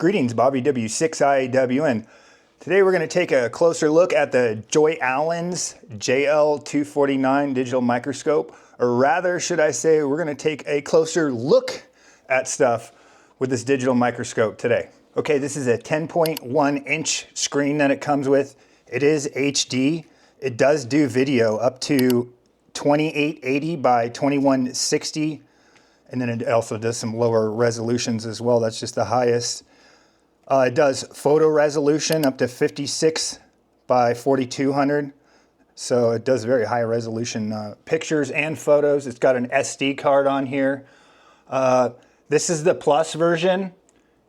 Greetings, Bobby W6IW, and today we're going to take a closer look at the Joyalens JL249 Digital Microscope, or rather, should I say, we're going to take a closer look at stuff with this digital microscope today. Okay, this is a 10.1 inch screen that it comes with. It is HD. It does do video up to 2880 by 2160. And then it also does some lower resolutions as well. That's just the highest. It does photo resolution up to 56 by 4200. So it does very high resolution pictures and photos. It's got an SD card on here. This is the Plus version.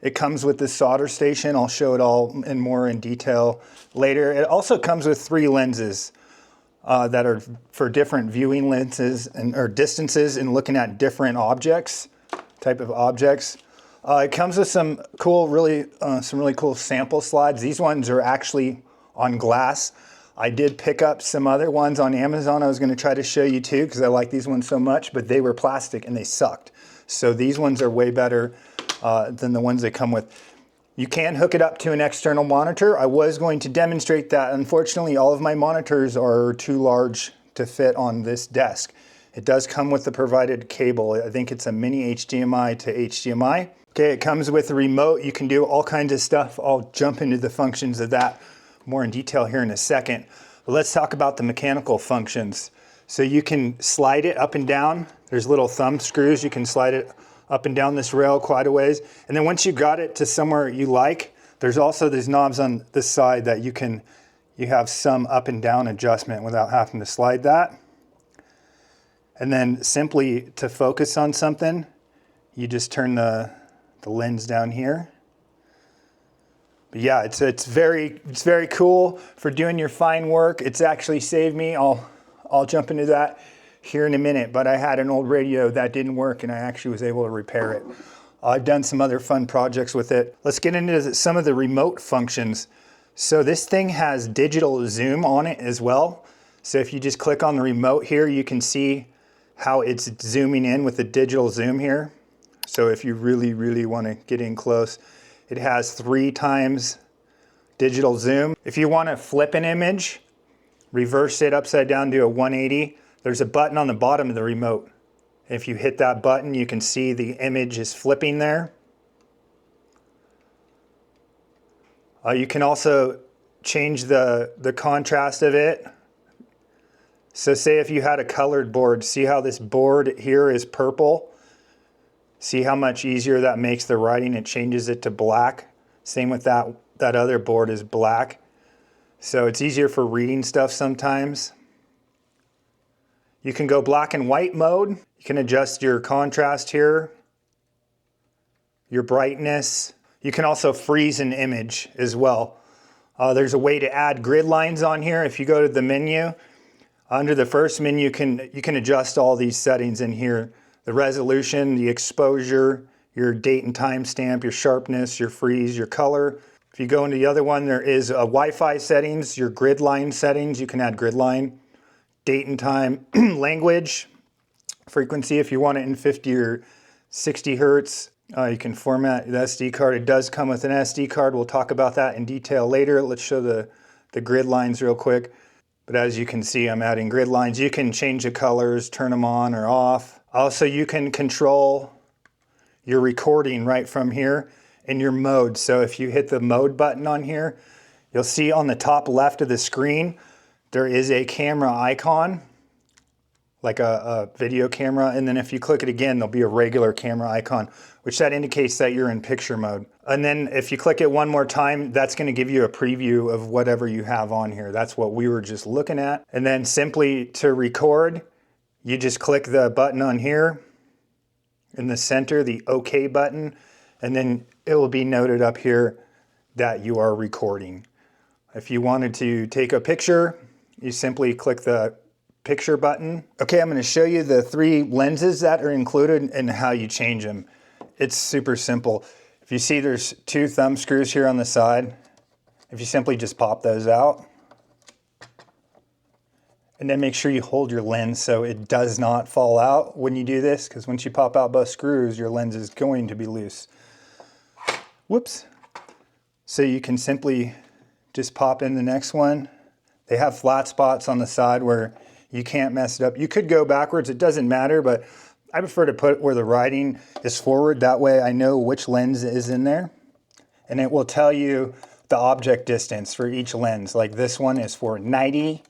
It comes with the solder station. I'll show it all in more in detail later. It also comes with 3 lenses that are for different viewing lenses or distances and looking at different type of objects. It comes with some really cool sample slides. These ones are actually on glass. I did pick up some other ones on Amazon I was going to try to show you too, because I like these ones so much, but they were plastic and they sucked. So these ones are way better than the ones they come with. You can hook it up to an external monitor. I was going to demonstrate that. Unfortunately, all of my monitors are too large to fit on this desk. It does come with the provided cable. I think it's a mini HDMI to HDMI. Okay, it comes with a remote. You can do all kinds of stuff. I'll jump into the functions of that more in detail here in a second. But let's talk about the mechanical functions. So you can slide it up and down. There's little thumb screws. You can slide it up and down this rail quite a ways. And then once you got it to somewhere you like, there's also these knobs on this side that you have some up and down adjustment without having to slide that. And then simply to focus on something, you just turn the lens down here. But yeah, it's very cool for doing your fine work. It's actually saved me. I'll jump into that here in a minute, but I had an old radio that didn't work and I actually was able to repair it. I've done some other fun projects with it. Let's get into some of the remote functions. So this thing has digital zoom on it as well. So if you just click on the remote here, you can see how it's zooming in with the digital zoom here. So if you really want to get in close, it has 3 times digital zoom. If you want to flip an image, reverse it upside down to a 180, there's a button on the bottom of the remote. If you hit that button, you can see the image is flipping there. You can also change the contrast of it. So say if you had a colored board, see how this board here is purple? See how much easier that makes the writing? It changes it to black. Same with that other board is black. So it's easier for reading stuff sometimes. You can go black and white mode. You can adjust your contrast here, your brightness. You can also freeze an image as well. There's a way to add grid lines on here. If you go to the menu, under the first menu, you can adjust all these settings in here. The resolution, the exposure, your date and time stamp, your sharpness, your freeze, your color. If you go into the other one, there is a Wi-Fi settings, your grid line settings. You can add grid line. Date and time, language, frequency if you want it in 50 or 60 hertz. You can format the SD card. It does come with an SD card. We'll talk about that in detail later. Let's show the grid lines real quick. But as you can see, I'm adding grid lines. You can change the colors, turn them on or off. Also, you can control your recording right from here in your mode. So if you hit the mode button on here, you'll see on the top left of the screen, there is a camera icon, like a video camera, and then if you click it again, there'll be a regular camera icon, which that indicates that you're in picture mode. And then if you click it one more time, that's going to give you a preview of whatever you have on here. That's what we were just looking at. And then simply to record, you just click the button on here in the center, the OK button, and then it will be noted up here that you are recording. If you wanted to take a picture, you simply click the picture button. Okay, I'm going to show you the 3 lenses that are included and how you change them. It's super simple. If you see there's 2 thumb screws here on the side, if you simply just pop those out, and then make sure you hold your lens so it does not fall out when you do this, because once you pop out both screws, your lens is going to be loose. Whoops. So you can simply just pop in the next one. They have flat spots on the side where you can't mess it up. You could go backwards, it doesn't matter, but I prefer to put where the writing is forward. That way I know which lens is in there. And it will tell you the object distance for each lens. Like this one is for 90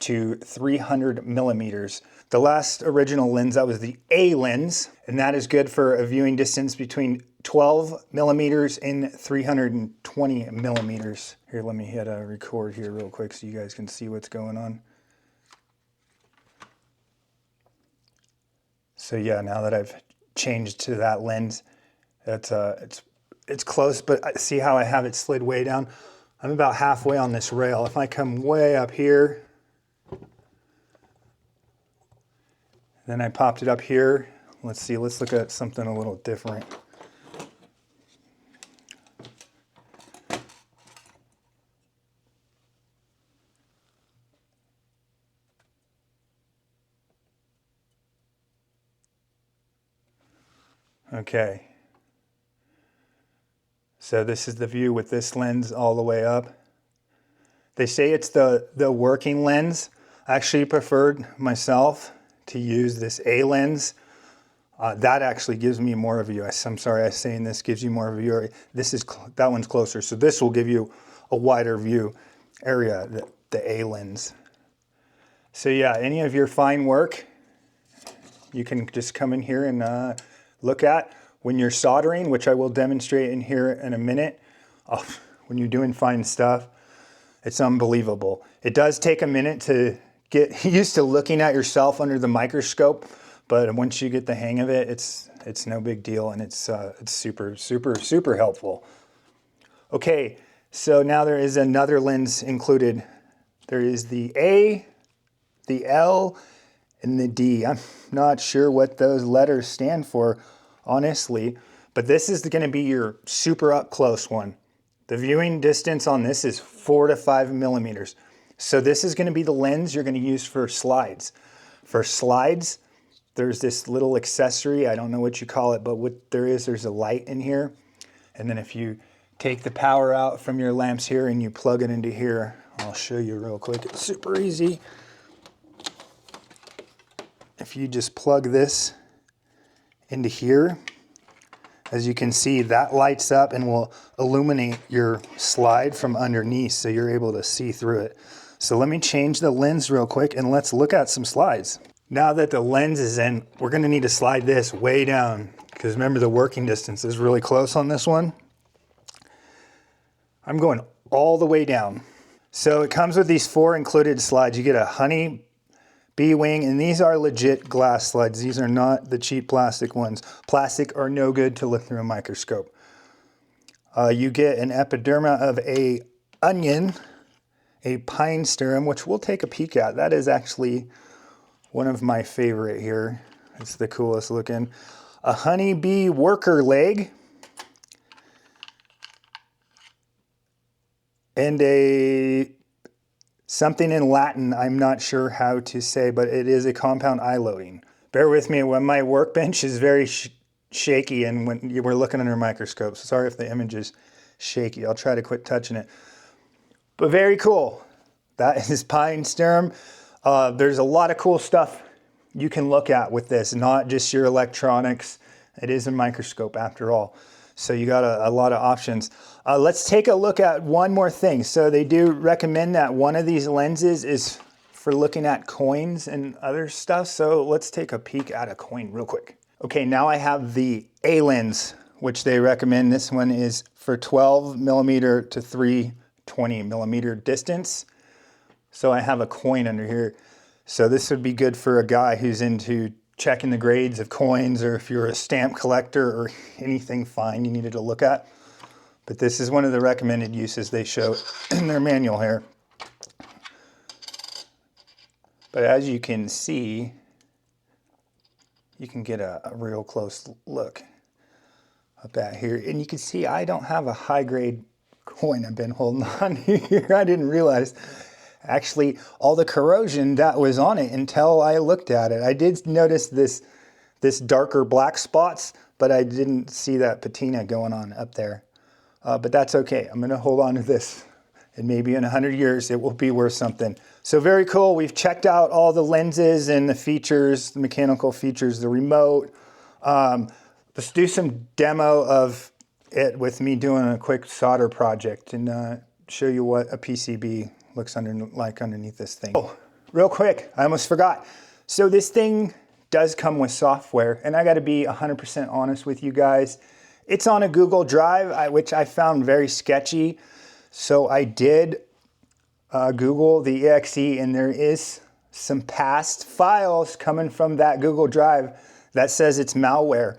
to 300 millimeters. The last original lens, that was the A lens, and that is good for a viewing distance between 12 millimeters and 320 millimeters. Here, let me hit a record here real quick so you guys can see what's going on. So yeah, now that I've changed to that lens, it's close, but see how I have it slid way down? I'm about halfway on this rail. If I come way up here, then I popped it up here. Let's see, let's look at something a little different. Okay. So this is the view with this lens all the way up. They say it's the working lens. I actually preferred myself to use this A lens. That actually gives me more of a view. I'm sorry, I'm saying this gives you more of a view. That one's closer. So this will give you a wider view area, the A lens. So yeah, any of your fine work, you can just come in here and look at. When you're soldering, which I will demonstrate in here in a minute, when you're doing fine stuff, it's unbelievable. It does take a minute to get used to looking at yourself under the microscope, but once you get the hang of it, it's no big deal, and it's super, super, super helpful. Okay, so now there is another lens included. There is the A, the L, and the D. I'm not sure what those letters stand for, honestly, but this is going to be your super up close one. The viewing distance on this is 4 to 5 millimeters. So this is going to be the lens you're going to use for slides. For slides, there's this little accessory, I don't know what you call it, but what there is, there's a light in here. And then if you take the power out from your lamps here and you plug it into here, I'll show you real quick, it's super easy. If you just plug this into here, as you can see, that lights up and will illuminate your slide from underneath so you're able to see through it. So let me change the lens real quick and let's look at some slides. Now that the lens is in, we're going to need to slide this way down because remember the working distance is really close on this one. I'm going all the way down. So it comes with these 4 included slides. You get a honey bee wing, and these are legit glass slides. These are not the cheap plastic ones. Plastic are no good to look through a microscope. You get an epiderma of a onion, a pine sterum, which we'll take a peek at. That is actually one of my favorite here. It's the coolest looking. A honeybee worker leg, and something in Latin I'm not sure how to say, but it is a compound eye loading. Bear with me, when my workbench is very shaky and when we're looking under microscopes. Sorry if the image is shaky. I'll try to quit touching it. But very cool. That is pine sterum. There's a lot of cool stuff you can look at with this, not just your electronics. It is a microscope after all. So you got a lot of options. Let's take a look at one more thing. So they do recommend that one of these lenses is for looking at coins and other stuff. So let's take a peek at a coin real quick. Okay, now I have the A lens, which they recommend. This one is for 12 millimeter to 320 millimeter distance. So I have a coin under here. So this would be good for a guy who's into checking the grades of coins, or if you're a stamp collector or anything fine you needed to look at. But this is one of the recommended uses they show in their manual here. But as you can see, you can get a real close look up at here. And you can see I don't have a high grade coin I've been holding on here. I didn't realize actually all the corrosion that was on it until I looked at it. I did notice this darker black spots, but I didn't see that patina going on up there. but that's okay. I'm gonna hold on to this, and maybe in 100 years it will be worth something. So very cool. We've checked out all the lenses and the features, the mechanical features, the remote. Let's do some demo of it with me doing a quick solder project and show you what a PCB looks like underneath this thing. Oh, real quick, I almost forgot. So this thing does come with software, and I gotta be 100% honest with you guys. It's on a Google Drive, which I found very sketchy. So I did Google the exe, and there is some past files coming from that Google Drive that says it's malware.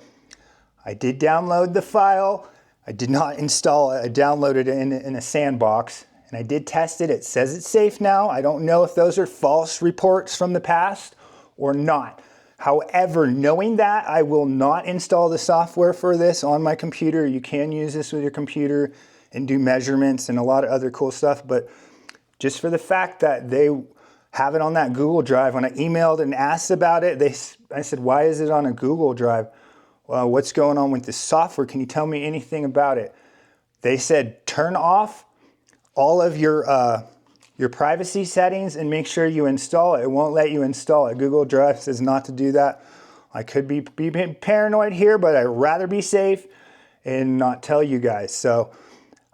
I did download the file. I did not install it. I downloaded it in a sandbox, and I did test it. It says it's safe now. I don't know if those are false reports from the past or not. However, knowing that, I will not install the software for this on my computer. You can use this with your computer and do measurements and a lot of other cool stuff, but just for the fact that they have it on that Google Drive, when I emailed and asked about it, I said, why is it on a Google Drive? Well, what's going on with this software? Can you tell me anything about it? They said, turn off all of your privacy settings and make sure you install it. It won't let you install it. Google Drive says not to do that. I could be paranoid here, but I'd rather be safe and not tell you guys. So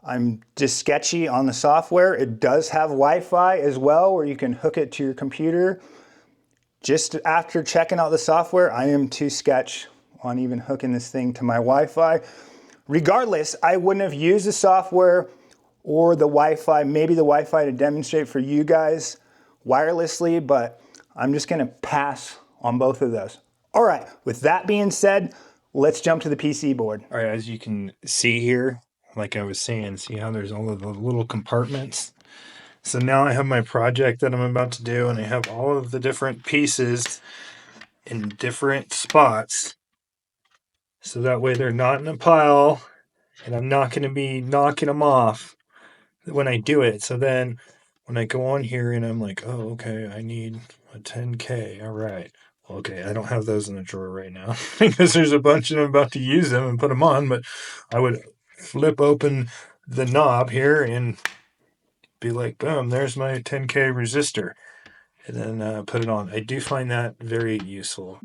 I'm just sketchy on the software. It does have Wi-Fi as well, where you can hook it to your computer. Just after checking out the software, I am too sketch on even hooking this thing to my Wi-Fi. Regardless, I wouldn't have used the software or the Wi-Fi, maybe the Wi-Fi to demonstrate for you guys wirelessly, but I'm just gonna pass on both of those. All right, with that being said, let's jump to the PC board. All right, as you can see here, like I was saying, see how there's all of the little compartments? So now I have my project that I'm about to do, and I have all of the different pieces in different spots. So that way they're not in a pile, and I'm not going to be knocking them off when I do it. So then when I go on here and I'm like, oh, okay, I need a 10K. All right. Okay, I don't have those in the drawer right now because there's a bunch and I'm about to use them and put them on, but I would flip open the knob here and be like, boom, there's my 10K resistor, and then put it on. I do find that very useful.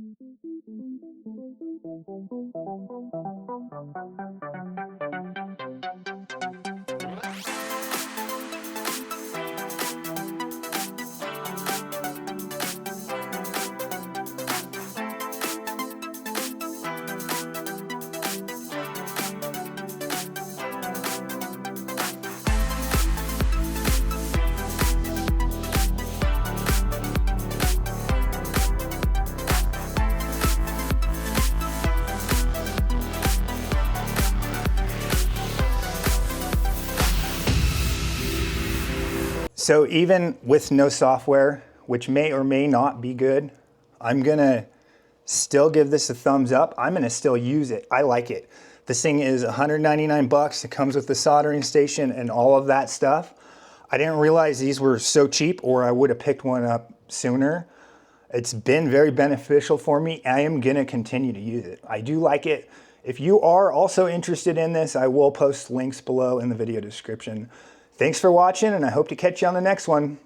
So even with no software, which may or may not be good, I'm gonna still give this a thumbs up. I'm gonna still use it. I like it. This thing is 199 bucks. It comes with the soldering station and all of that stuff. I didn't realize these were so cheap, or I would have picked one up sooner. It's been very beneficial for me. I am gonna continue to use it. I do like it. If you are also interested in this, I will post links below in the video description. Thanks for watching, and I hope to catch you on the next one.